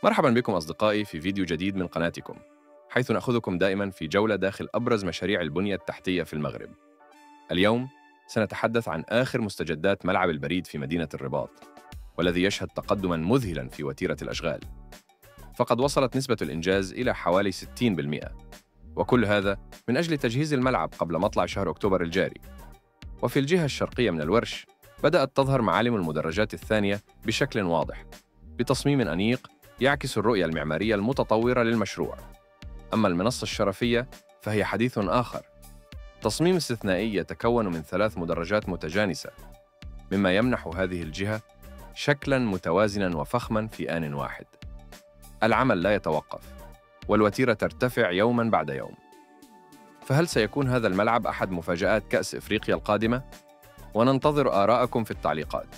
مرحبا بكم أصدقائي في فيديو جديد من قناتكم، حيث نأخذكم دائما في جولة داخل أبرز مشاريع البنية التحتية في المغرب. اليوم سنتحدث عن آخر مستجدات ملعب البريد في مدينة الرباط، والذي يشهد تقدما مذهلا في وتيرة الأشغال. فقد وصلت نسبة الإنجاز إلى حوالي 60%، وكل هذا من أجل تجهيز الملعب قبل مطلع شهر أكتوبر الجاري. وفي الجهة الشرقية من الورش بدأت تظهر معالم المدرجات الثانية بشكل واضح، بتصميم أنيق يعكس الرؤية المعمارية المتطورة للمشروع. أما المنصة الشرفية فهي حديث آخر، تصميم استثنائي يتكون من 3 مدرجات متجانسة، مما يمنح هذه الجهة شكلاً متوازناً وفخماً في آن واحد. العمل لا يتوقف، والوتيرة ترتفع يوماً بعد يوم. فهل سيكون هذا الملعب أحد مفاجآت كأس إفريقيا القادمة؟ وننتظر آراءكم في التعليقات.